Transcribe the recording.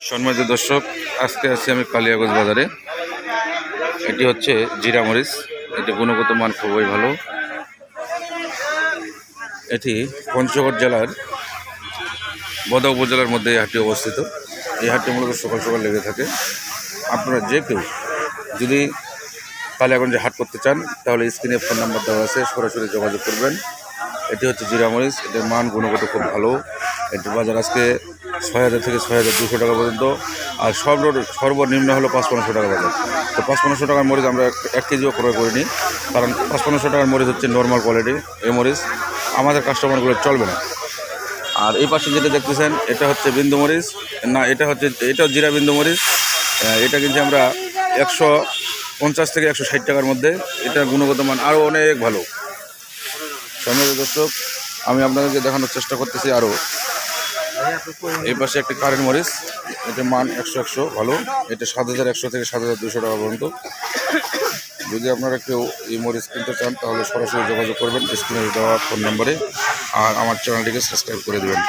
সম্মানিত দর্শক, আজকে আছি আমি কালিয়াগঞ্জ বাজারে। এটি হচ্ছে জিরা মরিচ। এটি গুণগত মান খুবই ভালো। এটি পঞ্চগড় জেলার বদা উপজেলার মধ্যে এই হাটটি অবস্থিত। এই হাটটি মূলত সকাল সকাল লেগে থাকে। আপনারা যে কেউ যদি কালিয়াগঞ্জে হাট করতে চান তাহলে স্ক্রিনে ফোন নাম্বার দেওয়া আছে, সরাসরি যোগাযোগ করবেন। এটি হচ্ছে জিরা মরিচ। এটির মান গুণগত খুব ভালো। এটির বাজার আজকে ৬,০০০ থেকে ৬,২০০ টাকা পর্যন্ত, আর সর্বনিম্ন হলো ৫৫০০ টাকা বাজার। তো ৫৫০০ টাকার মরিচ আমরা ১ কেজিও ক্রয় করিনি, কারণ ৫৫০০ টাকার মরিচ হচ্ছে নর্মাল কোয়ালিটি। এই মরিচ আমাদের কাস্টমারগুলো চলবে না। আর এই পাশে যেটা দেখতেছেন এটা হচ্ছে বিন্দু মরিচ, না এটাও জিরা বিন্দু মরিচ। এটা কিন্তু আমরা ১৫০ থেকে ১৬০ টাকার মধ্যে। এটার গুণগত মান আরও অনেক ভালো। সম্মানিত দর্শক, আমি আপনাদেরকে দেখানোর চেষ্টা করতেছি আরও। এই পাশে একটি কারেন্ট মরিচ, এটার মান ১০০ ভালো। এটা ৭,১০০ থেকে ৭,২০০ টাকা পর্যন্ত। যদি আপনারা কেউ এই মরিচ কিনতে চান তাহলে সরাসরি যোগাযোগ করবেন স্ক্রিনে দেওয়া ফোন নম্বরে, আর আমার চ্যানেলটিকে সাবস্ক্রাইব করে দেবেন।